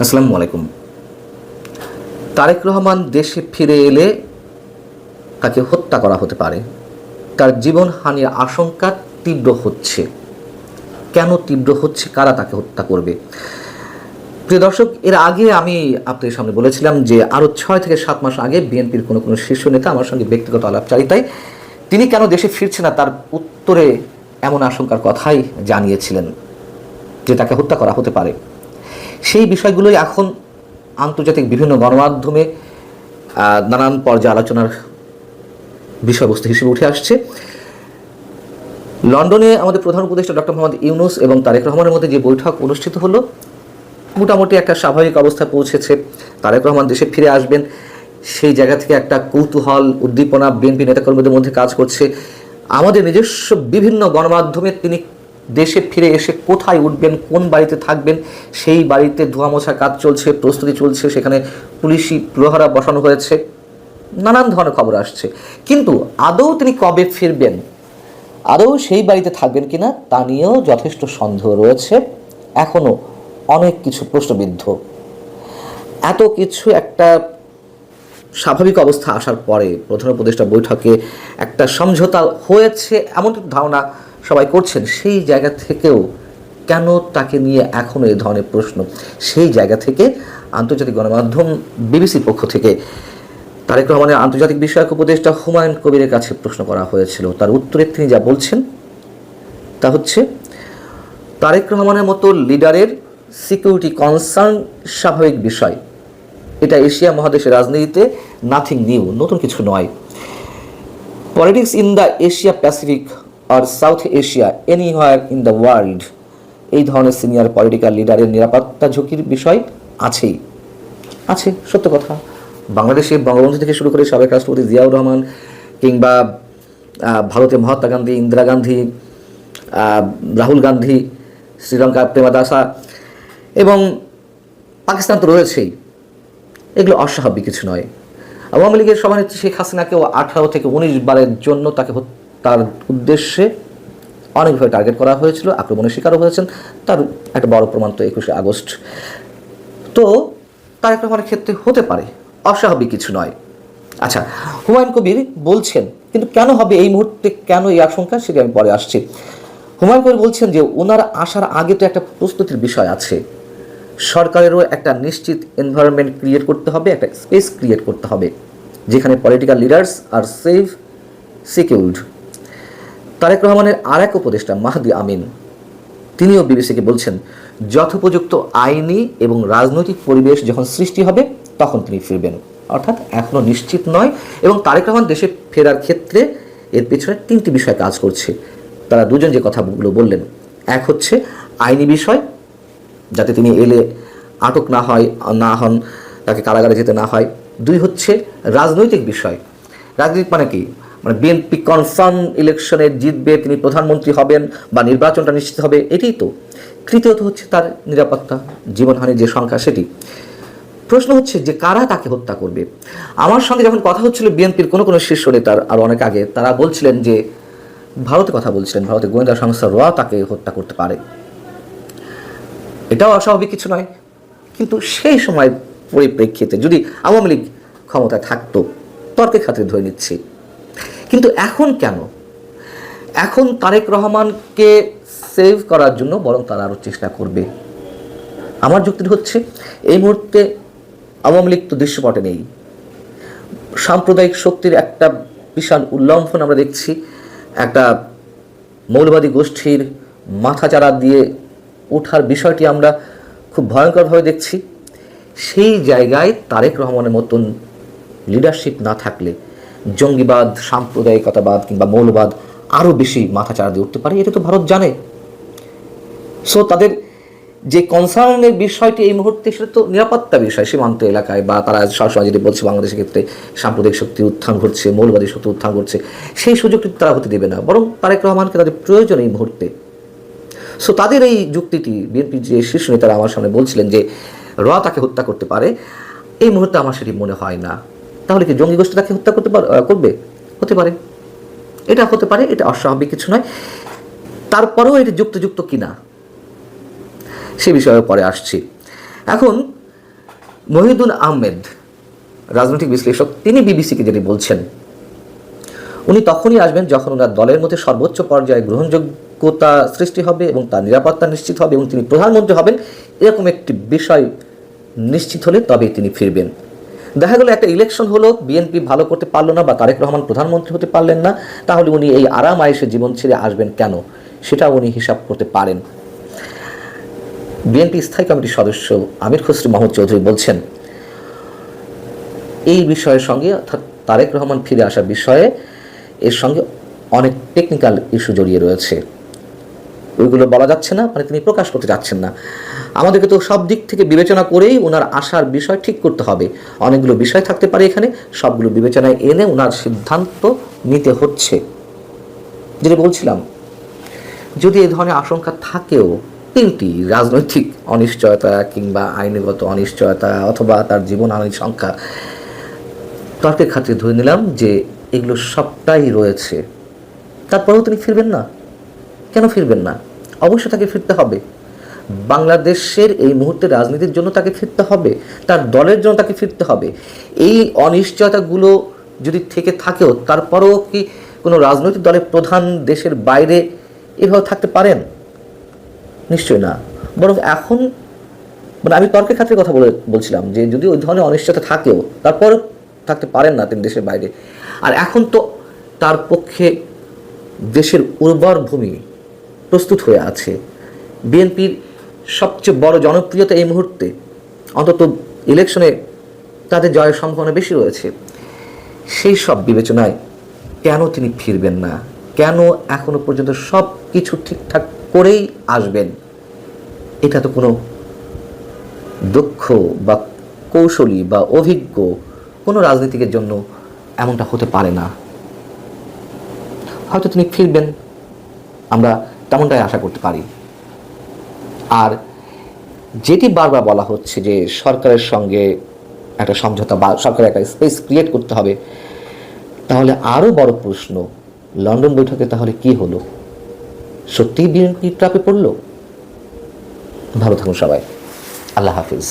আসসালামু আলাইকুম। তারেক রহমান দেশে ফিরে এলে তাকে হত্যা করা হতে পারে। তার জীবনহানির আশঙ্কা তীব্র হচ্ছে। কেন তীব্র হচ্ছে? কারা তাকে হত্যা করবে? প্রিয় দর্শক, এর আগে আমি আপনাদের সামনে বলেছিলাম যে আরও 6 থেকে 7 মাস আগে বিএনপির কোনো শীর্ষ নেতা আমার সঙ্গে ব্যক্তিগত আলাপচারিতায় তিনি কেন দেশে ফিরছে না তার উত্তরে এমন আশঙ্কার কথাই জানিয়েছিলেন যে তাকে হত্যা করা হতে পারে। সেই বিষয়গুলোই এখন আন্তর্জাতিক বিভিন্ন গণমাধ্যমে নানান পর্যায়ে আলোচনার বিষয়বস্তু হিসেবে উঠে আসছে। লন্ডনে আমাদের প্রধান উপদেষ্টা ডক্টর মোহাম্মদ ইউনূস এবং তারেক রহমানের মধ্যে যে বৈঠক অনুষ্ঠিত হলো, মোটামুটি একটা স্বাভাবিক অবস্থায় পৌঁছেছে। তারেক রহমান দেশে ফিরে আসবেন, সেই জায়গা থেকে একটা কৌতূহল, উদ্দীপনা বিএনপি নেতাকর্মীদের মধ্যে কাজ করছে। আমাদের নিজস্ব বিভিন্ন গণমাধ্যমে তিনি দেশে ফিরে এসে কোথায় উঠবেন, কোন বাড়িতে থাকবেন, সেই বাড়িতে ধোয়া মোছার কাজ চলছে, প্রস্তুতি চলছে, সেখানে পুলিশি প্রহরা বসানো হয়েছে, নানান ধরনের খবর আসছে। কিন্তু আদৌ তিনি কবে ফিরবেন, আদৌ সেই বাড়িতে থাকবেন কিনা তা নিয়েও যথেষ্ট সন্দেহ রয়েছে। এখনও অনেক কিছু প্রশ্নবিদ্ধ। এত কিছু একটা স্বাভাবিক অবস্থা আসার পরে প্রধান উপদেষ্টা বৈঠকে একটা সমঝোতা হয়েছে এমন ধারণা সবাই করছেন। সেই জায়গা থেকেও কেন তাকে নিয়ে এখনও এই ধরনের প্রশ্ন? সেই জায়গা থেকে আন্তর্জাতিক গণমাধ্যম বিবিসির পক্ষ থেকে তারেক রহমানের আন্তর্জাতিক বিষয়ক উপদেষ্টা হুমায়ুন কবিরের কাছে প্রশ্ন করা হয়েছিল। তার উত্তরে তিনি যা বলছেন তা হচ্ছে, তারেক রহমানের মতো লিডারের সিকিউরিটি কনসার্ন স্বাভাবিক বিষয়। এটা এশিয়া মহাদেশের রাজনীতিতে নাথিং নিউ, নতুন কিছু নয়। Politics in the Asia Pacific আর South Asia anywhere in the world, এই ধরনের সিনিয়র পলিটিক্যাল লিডারের নিরাপত্তা ঝুঁকির বিষয় আছে, সত্য কথা। বাংলাদেশে বঙ্গবন্ধু থেকে শুরু করে সাবেক রাষ্ট্রপতি জিয়াউর রহমান, কিংবা ভারতে মহাত্মা গান্ধী, ইন্দিরা গান্ধী, রাহুল গান্ধী, শ্রীলঙ্কা প্রেমাদাসা এবং পাকিস্তান তো রয়েছেই, এগুলো অস্বাভাবিক কিছু নয়। আওয়ামী লীগের সভানেত্রী শেখ হাসিনাকেও 18 থেকে 19 বারের জন্য তাকে তার উদ্দেশ্যে অনেকভাবে টার্গেট করা হয়েছিল, আক্রমণের শিকারও হয়েছেন। তার একটা বড় প্রমাণ তো 21শে আগস্ট। তো তারেক রহমানের ক্ষেত্রে হতে পারে, অস্বাভাবিক কিছু নয়। আচ্ছা, হুমায়ুন কবির বলছেন, কিন্তু কেন হবে এই মুহূর্তে, কেন এই আশঙ্কা, সেটা আমি পরে আসছি। হুমায়ুন কবির বলছেন যে ওনারা আসার আগে তো একটা প্রস্তুতির বিষয় আছে। সরকারেরও একটা নিশ্চিত এনভায়রনমেন্ট ক্রিয়েট করতে হবে, একটা স্পেস ক্রিয়েট করতে হবে যেখানে পলিটিক্যাল লিডার্স আর সেফ, সিকিউরড। তারেক রহমানের আর এক উপদেষ্টা মাহদি আমিন, তিনিও বিবিসিকে বলছেন, যথোপযুক্ত আইনি এবং রাজনৈতিক পরিবেশ যখন সৃষ্টি হবে তখন তিনি ফিরবেন। অর্থাৎ এখনও নিশ্চিত নয়। এবং তারেক রহমান দেশে ফেরার ক্ষেত্রে এর পেছনে 3টি বিষয় কাজ করছে। তারা দুজন যে কথাগুলো বললেন, এক হচ্ছে আইনি বিষয়, যাতে তিনি এলে আটক না হন, তাকে কারাগারে যেতে না হয়। 2 হচ্ছে রাজনৈতিক বিষয়। রাজনৈতিক মানে কি? মানে বিএনপি কনফার্ম ইলেকশনে জিতবে, তিনি প্রধানমন্ত্রী হবেন বা নির্বাচনটা নিশ্চিত হবে, এটাই তো। তৃতীয়ত হচ্ছে তার নিরাপত্তা, জীবনহানির যে সংখ্যা সেটি। প্রশ্ন হচ্ছে যে কারা তাকে হত্যা করবে। আমার সঙ্গে যখন কথা হচ্ছিল বিএনপির কোনো শীর্ষ নেতার আরও অনেক আগে, তারা বলছিলেন যে ভারতের কথা বলছিলেন, ভারতের গোয়েন্দা সংস্থা র তাকে হত্যা করতে পারে। এটাও অস্বাভাবিক কিছু নয়। কিন্তু সেই সময় পরিপ্রেক্ষিতে যদি আওয়ামী লীগ ক্ষমতায় থাকতো, তর্কের খাতিরে ধরে নিচ্ছি। কিন্তু এখন কেন? এখন তারেক রহমানকে সেভ করার জন্য বরং তারা আরও চেষ্টা করবে। আমার যুক্তি হচ্ছে, এই মুহূর্তে আওয়ামী লীগ তো দৃশ্যপটে নেই। সাম্প্রদায়িক শক্তির একটা বিশাল উল্লম্ফন আমরা দেখছি। একটা মৌলবাদী গোষ্ঠীর মাথাচাড়া দিয়ে ওঠার বিষয়টি আমরা খুব ভয়ঙ্করভাবে দেখছি। সেই জায়গায় তারেক রহমানের মতন লিডারশিপ না থাকলে জঙ্গিবাদ, সাম্প্রদায়িকতাবাদ কিংবা মৌলবাদ আরও বেশি মাথাচাড়া দিয়ে উঠতে পারে, এটা তো ভারত জানে। সো তাদের যে কনসার্নের বিষয়টি এই মুহূর্তে, সেটা তো নিরাপত্তা বিষয়। সীমান্ত এলাকায় বা তারা সবসময় যেটি বলছে বাংলাদেশের ক্ষেত্রে সাম্প্রদায়িক শক্তির উত্থান ঘটছে, মৌলবাদী শক্তির উত্থান ঘটছে, সেই সুযোগটি তারা হতে দেবে না, বরং তারেক রহমানকে তাদের প্রয়োজন এই মুহূর্তে। সো তাদের এই যুক্তিটি বিএনপির যে শীর্ষ নেতারা আমার সামনে বলছিলেন যে র তাকে হত্যা করতে পারে, এই মুহূর্তে আমার সেটি মনে হয় না। তাহলে কি জঙ্গি গোষ্ঠী তাকে হত্যা করবে? হতে পারে, এটা হতে পারে, এটা অস্বাভাবিক কিছু নয়। তারপরেও এটি যুক্তিযুক্ত কিনা সে বিষয়ে পরে আসছি। এখন মহিউদ্দিন আহমেদ রাজনৈতিক বিশ্লেষক, তিনি বিবিসিকে যেটি বলছেন, উনি তখনই আসবেন যখন ওনার দলের মধ্যে সর্বোচ্চ পর্যায়ে গ্রহণযোগ্যতা সৃষ্টি হবে এবং তার নিরাপত্তা নিশ্চিত হবে এবং তিনি প্রধানমন্ত্রী হবেন, এরকম একটি বিষয় নিশ্চিত হলে তবেই তিনি ফিরবেন। দেখা গেল একটা ইলেকশন হলো, বিএনপি ভালো করতে পারলো না বা তারেক রহমান প্রধানমন্ত্রী হতে পারলেন না, তাহলে উনি এই আরাম আয়েসে জীবন ছেড়ে আসবেন কেন, সেটা উনি হিসাব করতে পারেন। বিএনপি স্থায়ী কমিটির সদস্য আমির খসরু মাহমুদ চৌধুরী বলছেন, এই বিষয়ের সঙ্গে অর্থাৎ তারেক রহমান ফিরে আসার বিষয়ে এর সঙ্গে অনেক টেকনিক্যাল ইস্যু জড়িয়ে রয়েছে, ওইগুলো বলা যাচ্ছে না, মানে তিনি প্রকাশ করতে যাচ্ছেন না। আমাদেরকে তো সব দিক থেকে বিবেচনা করেই ওনার আসার বিষয় ঠিক করতে হবে। অনেকগুলো বিষয় থাকতে পারে এখানে, সবগুলো বিবেচনায় এনে ওনার সিদ্ধান্ত নিতে হচ্ছে। যেটা বলছিলাম, যদি এই ধরনের আশঙ্কা থাকেও, তিনটি রাজনৈতিক অনিশ্চয়তা কিংবা আইনগত অনিশ্চয়তা অথবা তার জীবনহানির সংখ্যা, তর্কের খাতিরে ধরে নিলাম যে এগুলো সবটাই রয়েছে, তারপরেও তিনি ফিরবেন না। কেন ফিরবেন না? অবশ্যই তাকে ফিরতে হবে। বাংলাদেশের এই মুহূর্তে রাজনীতির জন্য তাকে ফিরতে হবে, তার দলের জন্য তাকে ফিরতে হবে। এই অনিশ্চয়তাগুলো যদি থেকে থাকেও, তারপরেও কি কোনো রাজনৈতিক দলের প্রধান দেশের বাইরে এভাবে থাকতে পারেন? নিশ্চয়ই না। বরং এখন, মানে আমি তর্কের খাতিরে কথা বলছিলাম যে যদি ওই ধরনের অনিশ্চয়তা থাকেও, তারপরেও থাকতে পারেন না তিনি দেশের বাইরে। আর এখন তো তার পক্ষে দেশের উর্বর ভূমি প্রস্তুত হয়ে আছে। বিএনপির সবচেয়ে বড় জনপ্রিয়তা এই মুহূর্তে, অন্তত ইলেকশনে তাদের জয়ের সম্ভাবনা বেশি রয়েছে। সেই সব বিবেচনায় কেন তিনি ফিরবেন না? কেন এখনো পর্যন্ত সব কিছু ঠিকঠাক করেই আসবেন? এটা তো কোনো দক্ষ বা কৌশলী বা অভিজ্ঞ কোনো রাজনীতিকের জন্য এমনটা হতে পারে না। হয়তো তিনি ফিরবেন, আমরা তেমনটাই আশা করতে পারি। আর যেটি বারবার বলা হচ্ছে যে সরকারের সঙ্গে একটা সমঝোতা বা সরকারের একটা স্পেস ক্রিয়েট করতে হবে, তাহলে আরও বড় প্রশ্ন, লন্ডন বৈঠকে তাহলে কি হলো? সত্যিই বিএনপি ট্র্যাপে পড়ল? ভালো থাকুন সবাই, আল্লাহ হাফিজ।